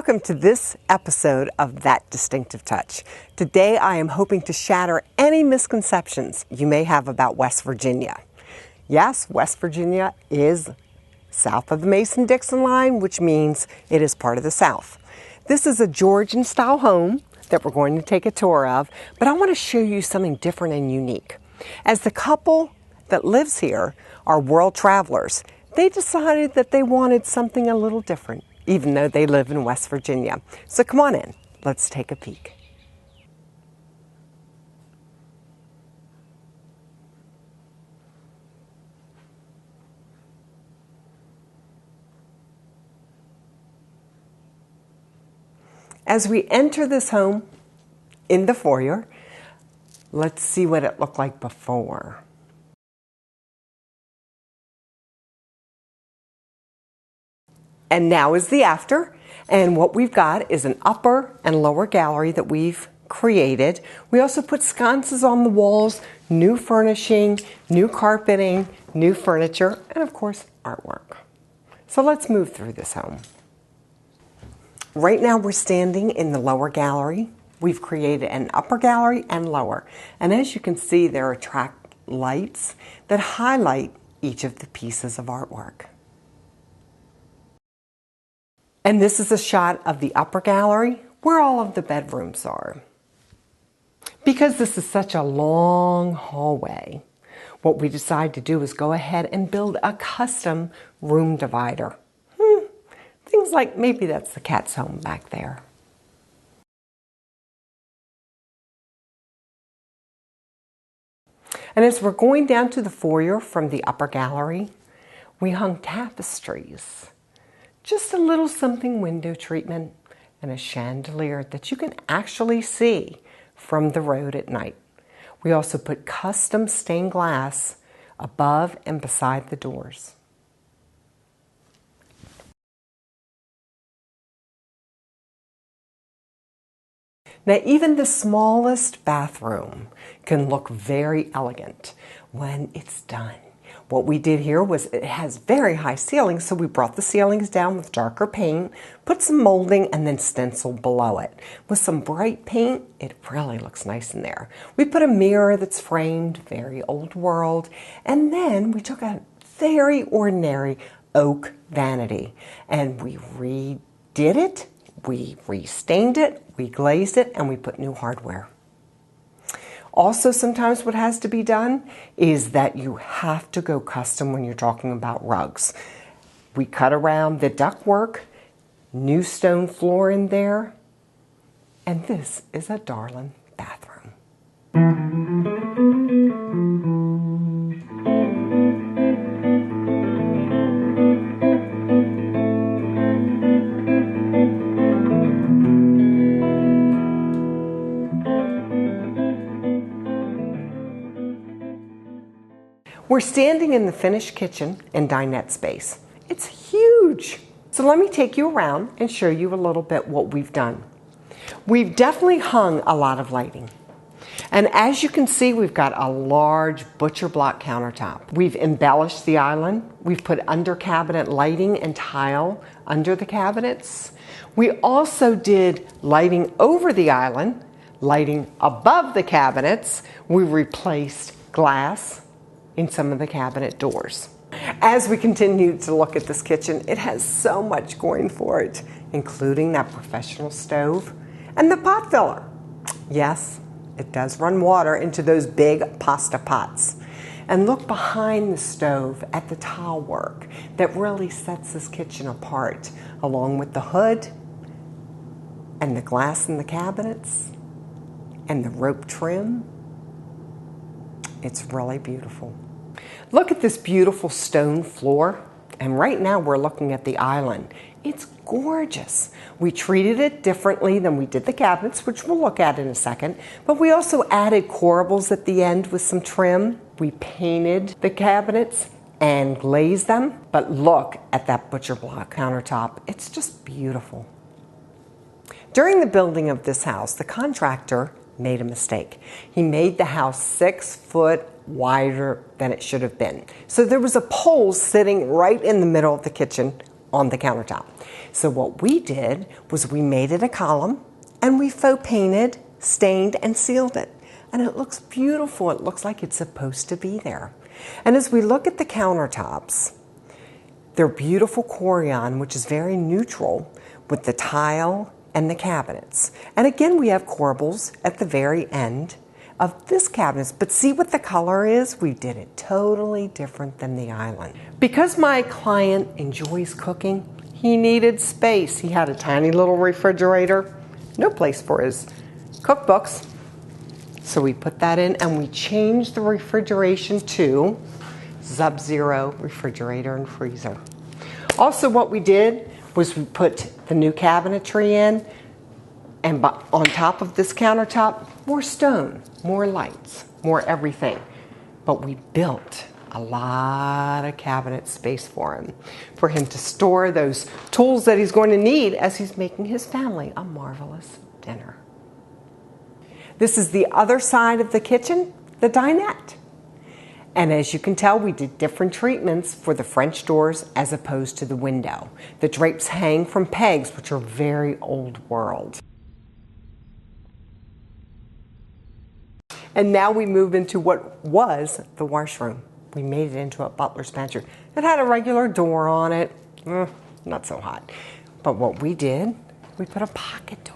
Welcome to this episode of That Distinctive Touch. Today I am hoping to shatter any misconceptions you may have about West Virginia. Yes, West Virginia is south of the Mason-Dixon line, which means it is part of the South. This is a Georgian-style home that we're going to take a tour of, but I want to show you something different and unique. As the couple that lives here are world travelers, they decided that they wanted something a little different, even though they live in West Virginia. So come on in, let's take a peek. As we enter this home in the foyer, let's see what it looked like before. And now is the after, and what we've got is an upper and lower gallery that we've created. We also put sconces on the walls, new furnishing, new carpeting, new furniture, and of course, artwork. So let's move through this home. Right now we're standing in the lower gallery. We've created an upper gallery and lower. And as you can see, there are track lights that highlight each of the pieces of artwork. And this is a shot of the upper gallery where all of the bedrooms are. Because this is such a long hallway, what we decided to do is go ahead and build a custom room divider. Things like maybe that's the cat's home back there. And as we're going down to the foyer from the upper gallery, we hung tapestries. Just a little something window treatment and a chandelier that you can actually see from the road at night. We also put custom stained glass above and beside the doors. Now, even the smallest bathroom can look very elegant when it's done. What we did here was it has very high ceilings, so we brought the ceilings down with darker paint, put some molding, and then stenciled below it. With some bright paint, it really looks nice in there. We put a mirror that's framed, very old world, and then we took a very ordinary oak vanity and we redid it, we restained it, we glazed it, and we put new hardware. Also, sometimes what has to be done is that you have to go custom when you're talking about rugs. We cut around the ductwork, new stone floor in there, and this is a darling bathroom. We're standing in the finished kitchen and dinette space. It's huge. So let me take you around and show you a little bit what we've done. We've definitely hung a lot of lighting. And as you can see, we've got a large butcher block countertop. We've embellished the island. We've put under cabinet lighting and tile under the cabinets. We also did lighting over the island, lighting above the cabinets. We replaced glass in some of the cabinet doors. As we continue to look at this kitchen, it has so much going for it, including that professional stove and the pot filler. Yes, it does run water into those big pasta pots. And look behind the stove at the tile work that really sets this kitchen apart, along with the hood and the glass in the cabinets and the rope trim. It's really beautiful. Look at this beautiful stone floor, and right now we're looking at the island. It's gorgeous. We treated it differently than we did the cabinets, which we'll look at in a second, but we also added corables at the end with some trim. We painted the cabinets and glazed them, but look at that butcher block countertop. It's just beautiful. During the building of this house, the contractor made a mistake. He made the house 6 foot wider than it should have been. So there was a pole sitting right in the middle of the kitchen on the countertop. So what we did was we made it a column and we faux painted, stained, and sealed it. And it looks beautiful. It looks like it's supposed to be there. And as we look at the countertops, they're beautiful corian, which is very neutral with the tile and the cabinets. And again, we have corbels at the very end of this cabinet. But see what the color is? We did it totally different than the island. Because my client enjoys cooking, he needed space. He had a tiny little refrigerator, no place for his cookbooks. So we put that in and we changed the refrigeration to Sub-Zero refrigerator and freezer. Also what we did was we put the new cabinetry in, and on top of this countertop, more stone, more lights, more everything. But we built a lot of cabinet space for him to store those tools that he's going to need as he's making his family a marvelous dinner. This is the other side of the kitchen, the dinette. And as you can tell, we did different treatments for the French doors as opposed to the window. The drapes hang from pegs, which are very old world. And now we move into what was the washroom. We made it into a butler's pantry. It had a regular door on it. Not so hot. But what we did, we put a pocket door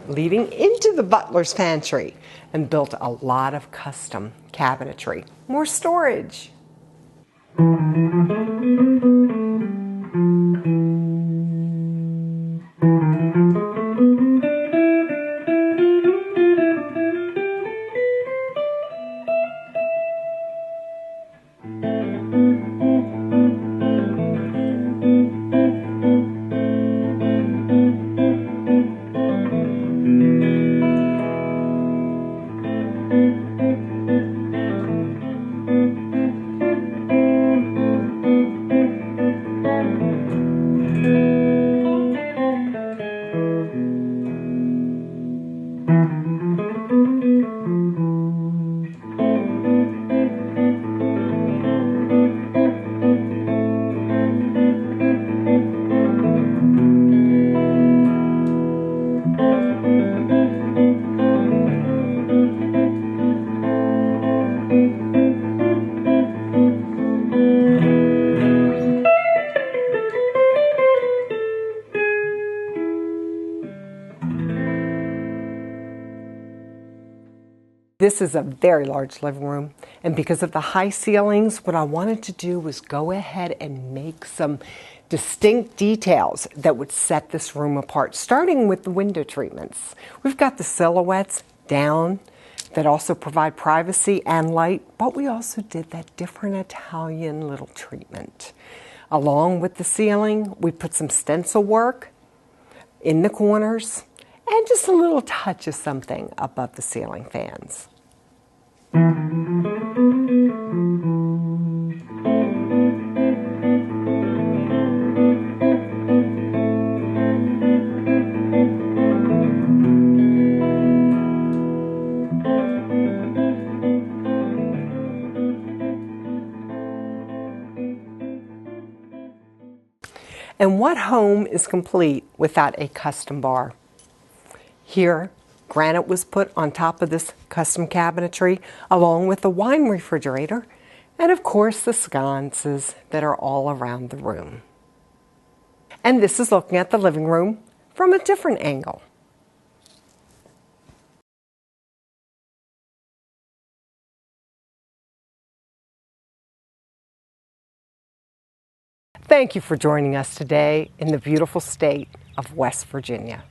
leading into the butler's pantry and built a lot of custom cabinetry. More storage. This is a very large living room, and because of the high ceilings, what I wanted to do was go ahead and make some distinct details that would set this room apart, starting with the window treatments. We've got the silhouettes down that also provide privacy and light, but we also did that different Italian little treatment. Along with the ceiling, we put some stencil work in the corners, and just a little touch of something above the ceiling fans. And what home is complete without a custom bar? Here, granite was put on top of this custom cabinetry, along with the wine refrigerator, and of course the sconces that are all around the room. And this is looking at the living room from a different angle. Thank you for joining us today in the beautiful state of West Virginia.